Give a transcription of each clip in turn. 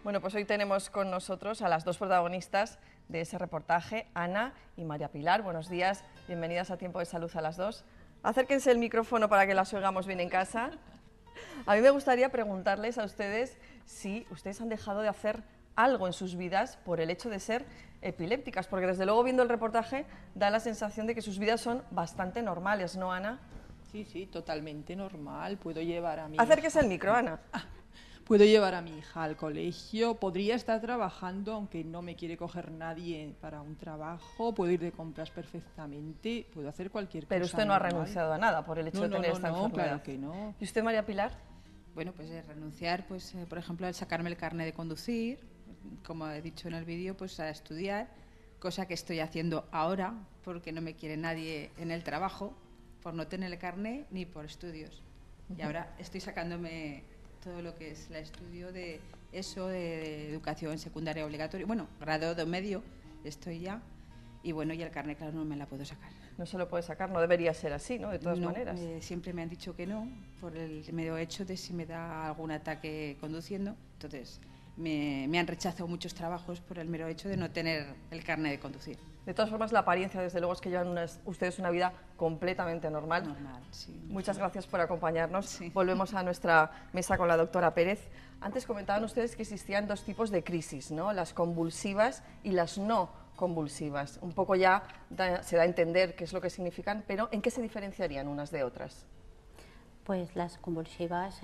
Bueno, pues hoy tenemos con nosotros a las dos protagonistas de ese reportaje, Ana y María Pilar. Buenos días, bienvenidas a Tiempo de Salud a las dos. Acérquense el micrófono para que las oigamos bien en casa. A mí me gustaría preguntarles a ustedes si ustedes han dejado de hacer algo en sus vidas por el hecho de ser epilépticas, porque desde luego viendo el reportaje da la sensación de que sus vidas son bastante normales, ¿no, Ana? Sí, totalmente normal. Puedo llevar a mi Acérquese el micro, Ana. Puedo llevar a mi hija al colegio, podría estar trabajando aunque no me quiere coger nadie para un trabajo, puedo ir de compras perfectamente, puedo hacer cualquier cosa. Pero usted no normal. ha renunciado a nada por el hecho de tener esta enfermedad. Claro que no. ¿Y usted, María Pilar? Bueno, pues renunciar, pues por ejemplo, al sacarme el carnet de conducir, como he dicho en el vídeo, pues a estudiar, cosa que estoy haciendo ahora porque no me quiere nadie en el trabajo, por no tener el carnet ni por estudios. Y ahora estoy sacándome todo lo que es el estudio de eso, de educación secundaria obligatoria, bueno, grado de medio, estoy ya, y bueno, y el carnet, claro, no me la puedo sacar. No se lo puede sacar, no debería ser así, ¿no? De todas maneras. Siempre me han dicho que no, por el medio hecho de si me da algún ataque conduciendo, entonces me han rechazado muchos trabajos por el mero hecho de no tener el carnet de conducir. De todas formas, la apariencia, desde luego, es que llevan ustedes una vida completamente normal. Normal, sí. Muchas gracias por acompañarnos. Sí. Volvemos a nuestra mesa con la doctora Pérez. Antes comentaban ustedes que existían dos tipos de crisis, ¿no? Las convulsivas y las no convulsivas. Un poco ya se da a entender qué es lo que significan, pero ¿en qué se diferenciarían unas de otras? Pues las convulsivas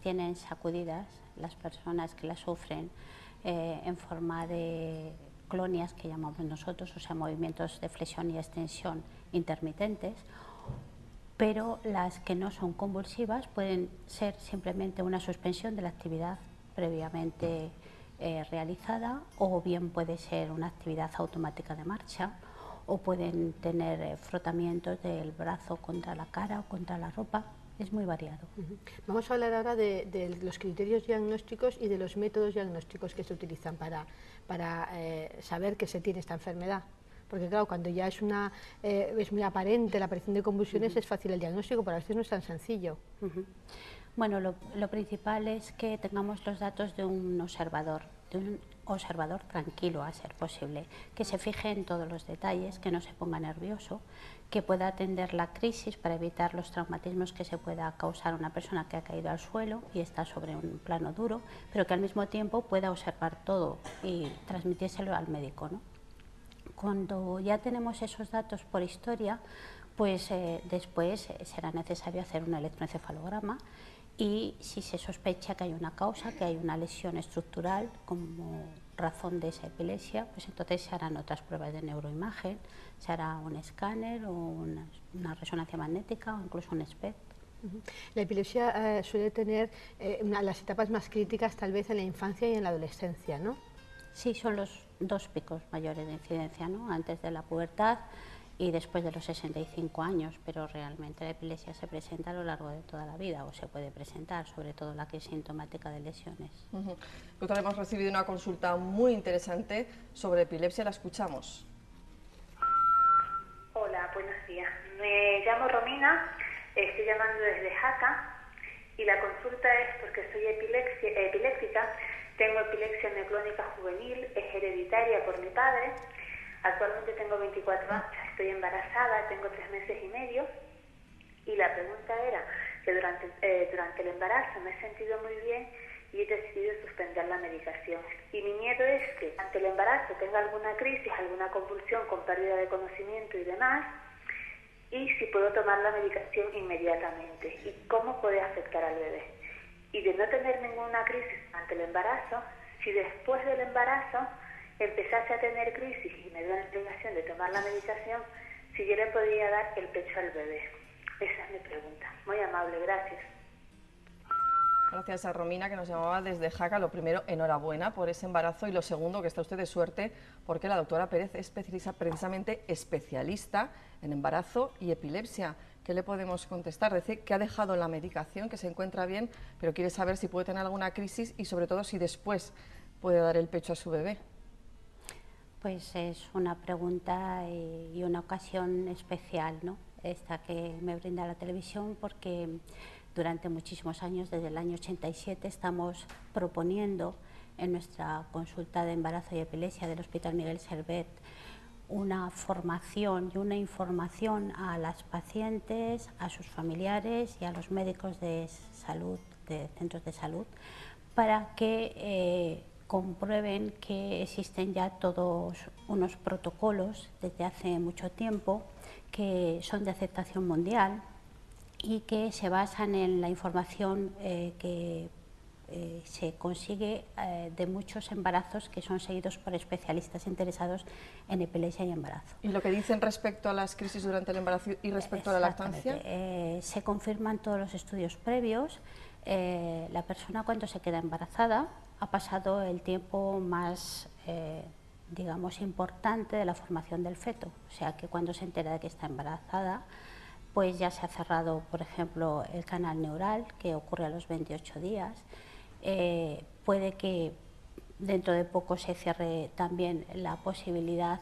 tienen sacudidas, las personas que las sufren en forma de clonias, que llamamos nosotros, o sea, movimientos de flexión y extensión intermitentes, pero las que no son convulsivas pueden ser simplemente una suspensión de la actividad previamente realizada, o bien puede ser una actividad automática de marcha, o pueden tener frotamientos del brazo contra la cara o contra la ropa. Es muy variado. Vamos a hablar ahora de los criterios diagnósticos y de los métodos diagnósticos que se utilizan para saber que se tiene esta enfermedad. Porque claro, cuando ya es muy aparente la aparición de convulsiones, es fácil el diagnóstico, pero a veces no es tan sencillo. Bueno, lo principal es que tengamos los datos de un observador tranquilo, a ser posible, que se fije en todos los detalles, que no se ponga nervioso, que pueda atender la crisis para evitar los traumatismos que se pueda causar una persona que ha caído al suelo y está sobre un plano duro, pero que al mismo tiempo pueda observar todo y transmitírselo al médico, ¿no? Cuando ya tenemos esos datos por historia, pues después será necesario hacer un electroencefalograma, y si se sospecha que hay una causa, que hay una lesión estructural como razón de esa epilepsia, pues entonces se harán otras pruebas de neuroimagen, se hará un escáner o una resonancia magnética o incluso un SPECT. La epilepsia suele tener las etapas más críticas tal vez en la infancia y en la adolescencia, ¿no? Sí, son los dos picos mayores de incidencia, ¿no? Antes de la pubertad y después de los 65 años, pero realmente la epilepsia se presenta a lo largo de toda la vida, o se puede presentar, sobre todo la que es sintomática de lesiones. Doctora, hemos recibido una consulta muy interesante sobre epilepsia, la escuchamos. Hola, buenos días. Me llamo Romina, estoy llamando desde Jaca y la consulta es porque soy epiléptica, tengo epilepsia neoclónica juvenil, es hereditaria por mi padre. Actualmente tengo 24 años, estoy embarazada, tengo 3 meses y medio, y la pregunta era que durante el embarazo me he sentido muy bien y he decidido suspender la medicación. Y mi miedo es que ante el embarazo tenga alguna crisis, alguna convulsión con pérdida de conocimiento y demás, y si puedo tomar la medicación inmediatamente, y cómo puede afectar al bebé. Y de no tener ninguna crisis ante el embarazo, si después del embarazo empezase a tener crisis y me dio la inclinación de tomar la medicación, si yo le podría dar el pecho al bebé. Esa es mi pregunta. Muy amable, gracias. Gracias a Romina, que nos llamaba desde Jaca. Lo primero, enhorabuena por ese embarazo, y lo segundo, que está usted de suerte porque la doctora Pérez es precisamente especialista en embarazo y epilepsia. ¿Qué le podemos contestar? Dice que ha dejado la medicación, que se encuentra bien, pero quiere saber si puede tener alguna crisis y sobre todo si después puede dar el pecho a su bebé. Pues es una pregunta y una ocasión especial, ¿no? Esta que me brinda la televisión, porque durante muchísimos años, desde el año 87, estamos proponiendo en nuestra consulta de embarazo y epilepsia del Hospital Miguel Servet una formación y una información a las pacientes, a sus familiares y a los médicos de salud, de centros de salud, para que comprueben que existen ya todos unos protocolos desde hace mucho tiempo que son de aceptación mundial y que se basan en la información que se consigue de muchos embarazos que son seguidos por especialistas interesados en epilepsia y embarazo. ¿Y lo que dicen respecto a las crisis durante el embarazo y respecto a la lactancia? Se confirman todos los estudios previos. La persona cuando se queda embarazada ha pasado el tiempo más digamos importante de la formación del feto, o sea que cuando se entera de que está embarazada pues ya se ha cerrado, por ejemplo, el canal neural, que ocurre a los 28 días. Puede que dentro de poco se cierre también la posibilidad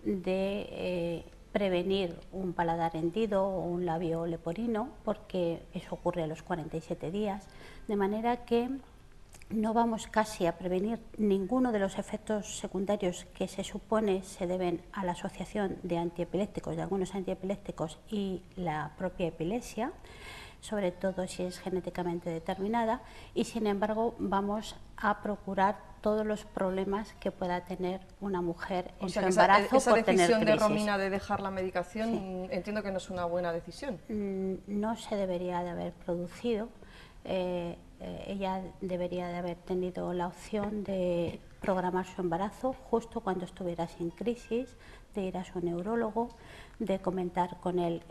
de prevenir un paladar hendido o un labio leporino, porque eso ocurre a los 47 días, de manera que no vamos casi a prevenir ninguno de los efectos secundarios que se supone se deben a la asociación de antiepilépticos, de algunos antiepilépticos y la propia epilepsia, sobre todo si es genéticamente determinada, y sin embargo vamos a procurar todos los problemas que pueda tener una mujer en su embarazo esa por tener decisión de crisis. Romina de dejar la medicación, entiendo que no es una buena decisión. No se debería de haber producido. Ella debería de haber tenido la opción de programar su embarazo justo cuando estuviera sin crisis, de ir a su neurólogo, de comentar con él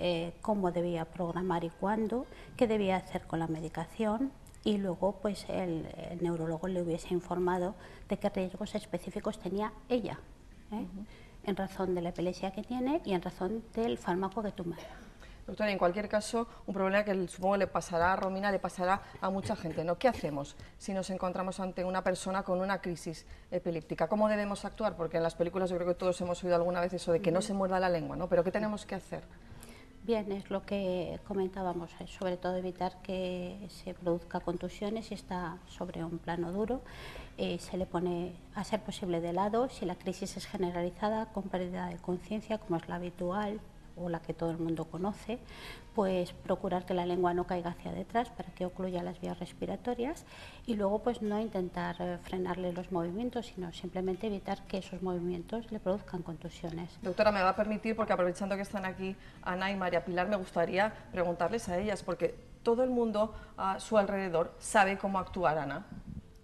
cómo debía programar y cuándo, qué debía hacer con la medicación, y luego pues el neurólogo le hubiese informado de qué riesgos específicos tenía ella, en razón de la epilepsia que tiene y en razón del fármaco que toma. Doctora, en cualquier caso, un problema que supongo le pasará a Romina, le pasará a mucha gente, ¿no? ¿Qué hacemos si nos encontramos ante una persona con una crisis epiléptica? ¿Cómo debemos actuar? Porque en las películas yo creo que todos hemos oído alguna vez eso de que no se muerda la lengua, ¿no? Pero ¿qué tenemos que hacer? Bien, es lo que comentábamos, sobre todo evitar que se produzca contusiones si está sobre un plano duro. Se le pone, a ser posible, de lado si la crisis es generalizada, con pérdida de conciencia, como es la habitual o la que todo el mundo conoce, pues procurar que la lengua no caiga hacia detrás para que ocluya las vías respiratorias, y luego pues no intentar frenarle los movimientos, sino simplemente evitar que esos movimientos le produzcan contusiones. Doctora, me va a permitir, porque aprovechando que están aquí Ana y María Pilar, me gustaría preguntarles a ellas, porque todo el mundo a su alrededor sabe cómo actuar, Ana.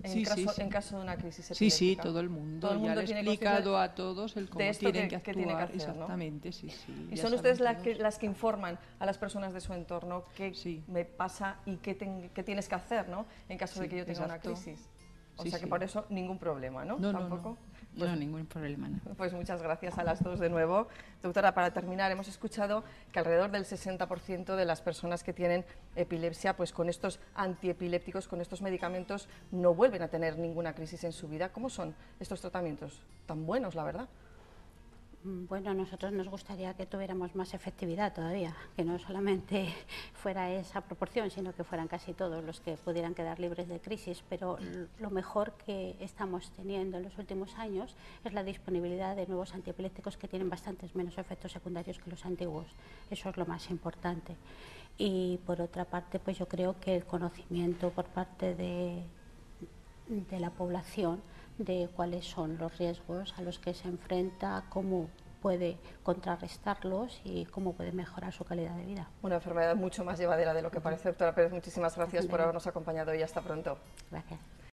En caso de una crisis epiléptica. Sí, todo el mundo ya le he explicado a todos el cómo tienen que actuar, tiene que hacer, exactamente, ¿no? sí. Y son ustedes las que informan a las personas de su entorno qué me pasa y qué tienes que hacer, ¿no? En caso de que yo tenga una crisis. O sea que por eso ningún problema, ¿no? ¿Tampoco? No, ningún problema. No. Pues muchas gracias a las dos de nuevo. Doctora, para terminar, hemos escuchado que alrededor del 60% de las personas que tienen epilepsia, pues con estos antiepilépticos, con estos medicamentos, no vuelven a tener ninguna crisis en su vida. ¿Cómo son estos tratamientos? Tan buenos, la verdad. Bueno, a nosotros nos gustaría que tuviéramos más efectividad todavía, que no solamente fuera esa proporción, sino que fueran casi todos los que pudieran quedar libres de crisis, pero lo mejor que estamos teniendo en los últimos años es la disponibilidad de nuevos antiepilépticos que tienen bastantes menos efectos secundarios que los antiguos. Eso es lo más importante. Y por otra parte, pues yo creo que el conocimiento por parte de la población de cuáles son los riesgos a los que se enfrenta, cómo puede contrarrestarlos y cómo puede mejorar su calidad de vida. Una enfermedad mucho más llevadera de lo que parece. Doctora Pérez, muchísimas gracias por habernos acompañado y hasta pronto. Gracias.